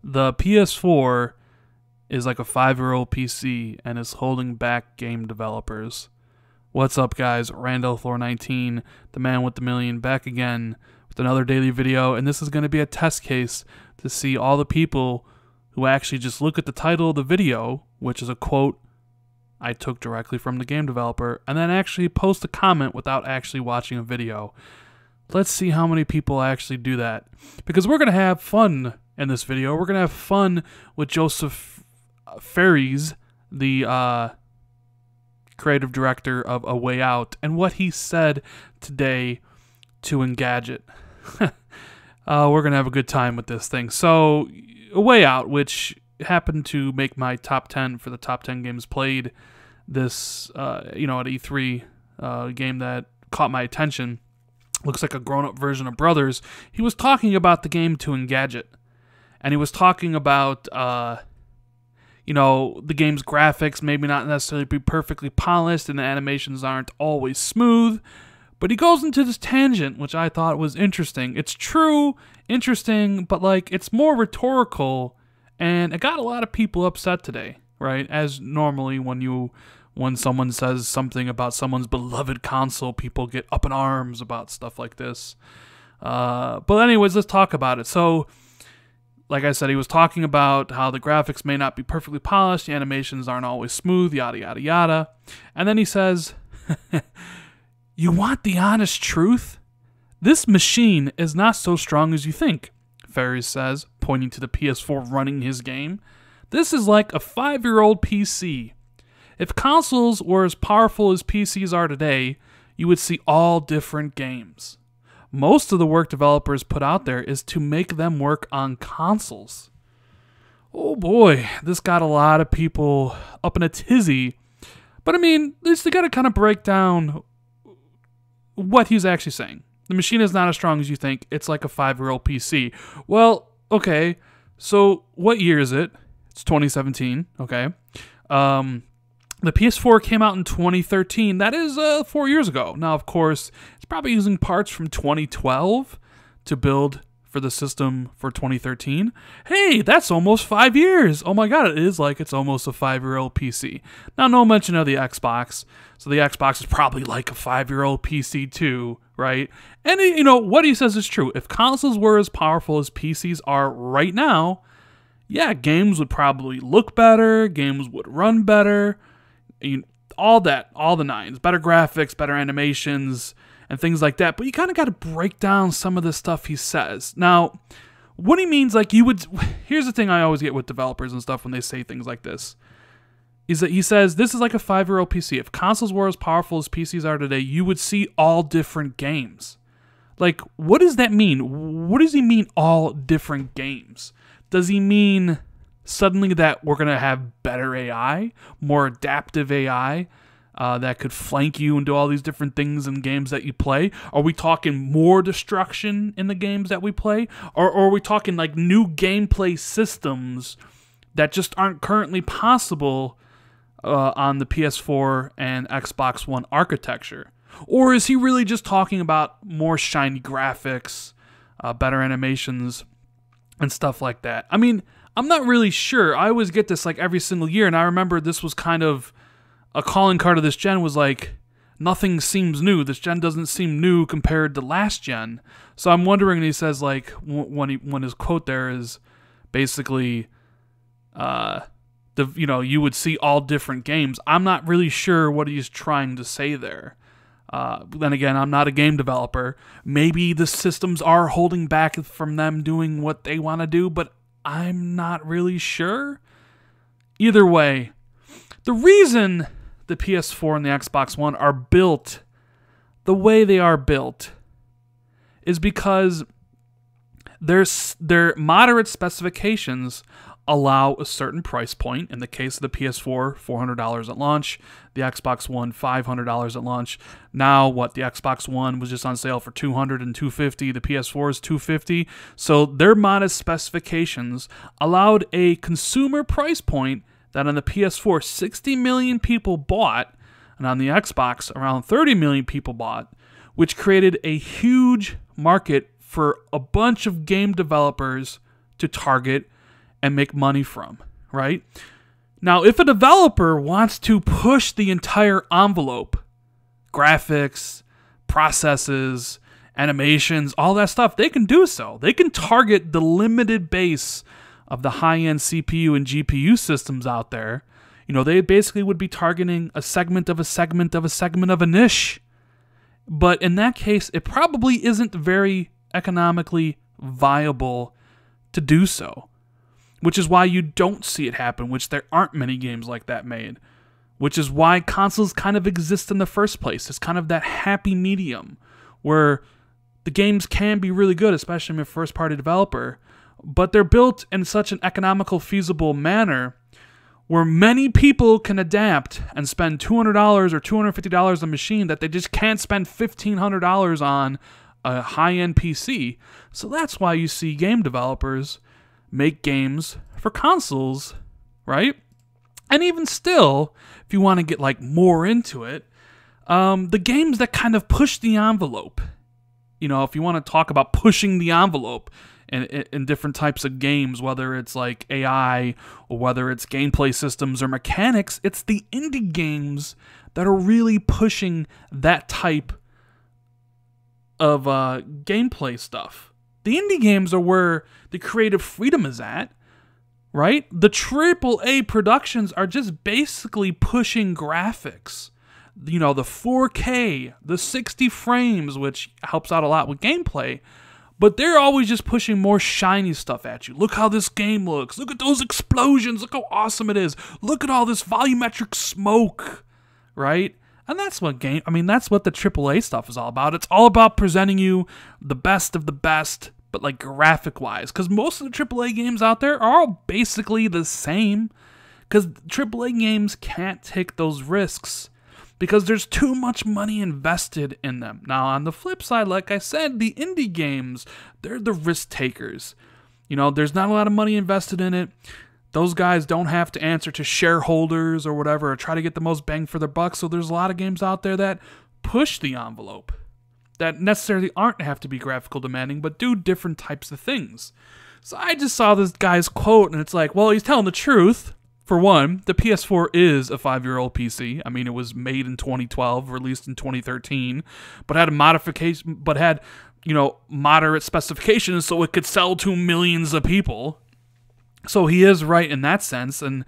The PS4 is like a 5-year-old PC and is holding back game developers. What's up, guys? Randall Thor 19, the man with the million, back again with another daily video, and this is going to be a test case to see all the people who actually just look at the title of the video, which is a quote I took directly from the game developer, and then actually post a comment without actually watching a video. Let's see how many people actually do that, because we're going to have fun in this video. We're going to have fun with Joseph Fares, the creative director of A Way Out, and what he said today to Engadget. We're going to have a good time with this thing. So, A Way Out, which happened to make my top 10 for the top 10 games played this, at E3, game that caught my attention. Looks like a grown-up version of Brothers. He was talking about the game to Engadget, and he was talking about, the game's graphics maybe not necessarily be perfectly polished, and the animations aren't always smooth, but he goes into this tangent, which I thought was interesting. It's true, interesting, but, it's more rhetorical, and it got a lot of people upset today, right? As normally when someone says something about someone's beloved console, people get up in arms about stuff like this. But anyways, let's talk about it. So, like I said, he was talking about how the graphics may not be perfectly polished, the animations aren't always smooth, yada, yada, yada. And then he says, "You want the honest truth? This machine is not so strong as you think," Fares says, pointing to the PS4 running his game. "This is like a 5-year-old PC. If consoles were as powerful as PCs are today, you would see all different games. Most of the work developers put out there is to make them work on consoles." Oh boy, this got a lot of people up in a tizzy. But I mean, at least they got to kind of break down what he's actually saying. The machine is not as strong as you think. It's like a 5-year-old PC. Well, okay, so what year is it? It's 2017, okay. The PS4 came out in 2013. That is 4 years ago. Now, of course, it's probably using parts from 2012 to build for the system for 2013. Hey, that's almost 5 years. Oh my god, it is like it's almost a 5-year-old PC. Now, no mention of the Xbox. So the Xbox is probably like a 5-year-old PC too, right? And, what he says is true. If consoles were as powerful as PCs are right now, yeah, games would probably look better, games would run better, all the nines, better graphics, better animations, and things like that. But you kind of got to break down some of the stuff he says. Now, what he means, here's the thing I always get with developers and stuff when they say things like this, is that he says, this is like a 5-year-old PC. If consoles were as powerful as PCs are today, you would see all different games. What does that mean? What does he mean, all different games? Does he mean suddenly that we're going to have better AI, more adaptive AI that could flank you and do all these different things in games that you play? Are we talking more destruction in the games that we play? Or are we talking new gameplay systems that just aren't currently possible on the PS4 and Xbox One architecture? Or is he really just talking about more shiny graphics, better animations, and stuff like that? I mean, I'm not really sure. I always get this every single year, and I remember this was kind of a calling card of this gen was nothing seems new. This gen doesn't seem new compared to last gen. So I'm wondering, and he says when his quote there is basically, you would see all different games. I'm not really sure what he's trying to say there. Then again, I'm not a game developer. Maybe the systems are holding back from them doing what they want to do, but I'm not really sure. Either way, the reason the PS4 and the Xbox One are built the way they are built is because their moderate specifications allow a certain price point. In the case of the PS4, $400 at launch. The Xbox One, $500 at launch. Now, the Xbox One was just on sale for $200 and $250. The PS4 is $250. So their modest specifications allowed a consumer price point that on the PS4, 60 million people bought, and on the Xbox, around 30 million people bought, which created a huge market for a bunch of game developers to target and make money from, right? Now, if a developer wants to push the entire envelope, graphics, processes, animations, all that stuff, they can do so. They can target the limited base of the high-end CPU and GPU systems out there. You know, they basically would be targeting a segment of a segment of a segment of a niche. But in that case, it probably isn't very economically viable to do so. Which is why you don't see it happen, which there aren't many games like that made. Which is why consoles kind of exist in the first place. It's kind of that happy medium where the games can be really good, especially from a first-party developer, but they're built in such an economical, feasible manner where many people can adapt and spend $200 or $250 on a machine that they just can't spend $1,500 on a high-end PC. So that's why you see game developers make games for consoles, right? And even still, if you want to get like more into it, the games that kind of push the envelope, you know, if you want to talk about pushing the envelope in different types of games, whether it's like AI or whether it's gameplay systems or mechanics, it's the indie games that are really pushing that type of gameplay stuff. The indie games are where the creative freedom is at, right? The AAA productions are just basically pushing graphics. You know, the 4K, the 60 frames, which helps out a lot with gameplay, but they're always just pushing more shiny stuff at you. Look how this game looks. Look at those explosions. Look how awesome it is. Look at all this volumetric smoke, right? And that's what that's what the AAA stuff is all about. It's all about presenting you the best of the best, but like graphic-wise. Because most of the AAA games out there are all basically the same. Because AAA games can't take those risks because there's too much money invested in them. Now, on the flip side, like I said, the indie games, they're the risk takers. You know, there's not a lot of money invested in it. Those guys don't have to answer to shareholders or whatever or try to get the most bang for their buck. So there's a lot of games out there that push the envelope, that necessarily aren't have to be graphical demanding, but do different types of things. So I just saw this guy's quote, and it's like, well, he's telling the truth. For one, the PS4 is a 5-year-old PC. I mean, it was made in 2012, released in 2013, but had a modification, but had, you know, moderate specifications so it could sell to millions of people. So he is right in that sense, and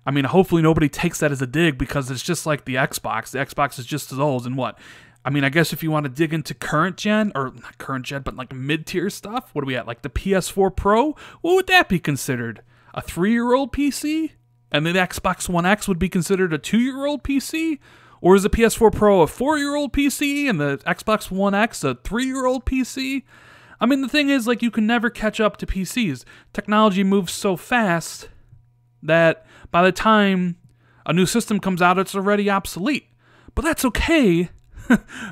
I mean, hopefully nobody takes that as a dig because it's just like the Xbox. The Xbox is just as old, and what? I mean, I guess if you want to dig into current gen, or not current gen, but like mid-tier stuff, what are we at? Like the PS4 Pro? What would that be considered? A 3-year-old PC? And then the Xbox One X would be considered a 2-year-old PC? Or is the PS4 Pro a 4-year-old PC and the Xbox One X a 3-year-old PC? I mean, the thing is, like, you can never catch up to PCs. Technology moves so fast that by the time a new system comes out, it's already obsolete. But that's okay,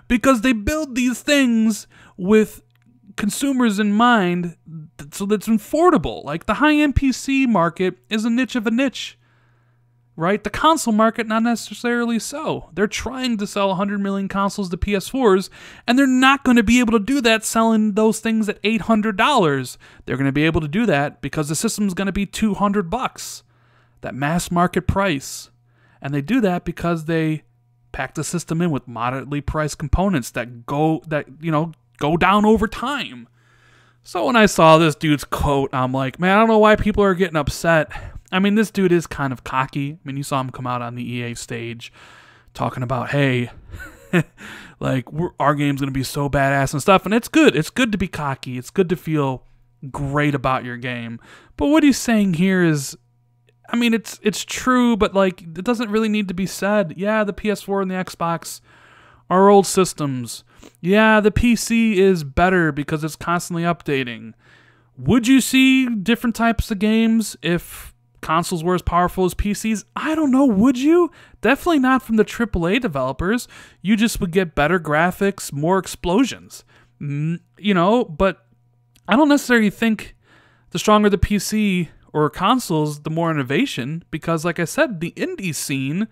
because they build these things with consumers in mind so that's affordable. Like, the high-end PC market is a niche of a niche, right? The console market, not necessarily so. They're trying to sell 100 million consoles to PS4s, and they're not going to be able to do that selling those things at $800. They're going to be able to do that because the system's going to be $200, that mass market price. And they do that because they pack the system in with moderately priced components that go down over time. So when I saw this dude's quote, I'm like, man, I don't know why people are getting upset. I mean, this dude is kind of cocky. I mean, you saw him come out on the EA stage talking about, hey, like, our game's going to be so badass and stuff. And it's good. It's good to be cocky. It's good to feel great about your game. But what he's saying here is, I mean, it's true, but, like, it doesn't really need to be said. Yeah, the PS4 and the Xbox are old systems. Yeah, the PC is better because it's constantly updating. Would you see different types of games if consoles were as powerful as PCs? I don't know, would you? Definitely not from the AAA developers. You just would get better graphics, more explosions. You know, but I don't necessarily think the stronger the PC or consoles, the more innovation, because like I said, the indie scene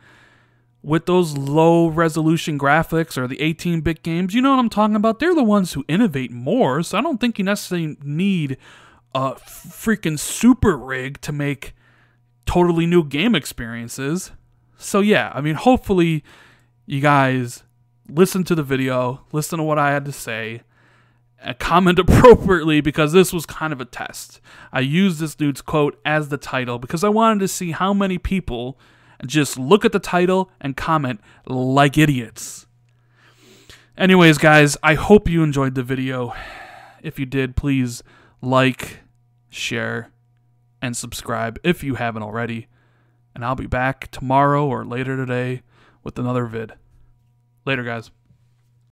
with those low-resolution graphics or the 18-bit games, you know what I'm talking about? They're the ones who innovate more, so I don't think you necessarily need a freaking super rig to make totally new game experiences. So yeah, I mean, hopefully you guys listen to the video, listen to what I had to say, and comment appropriately, because this was kind of a test. I used this dude's quote as the title because I wanted to see how many people just look at the title and comment like idiots. Anyways, guys, I hope you enjoyed the video. If you did, please like, share, and subscribe if you haven't already. And I'll be back tomorrow or later today with another vid. Later, guys.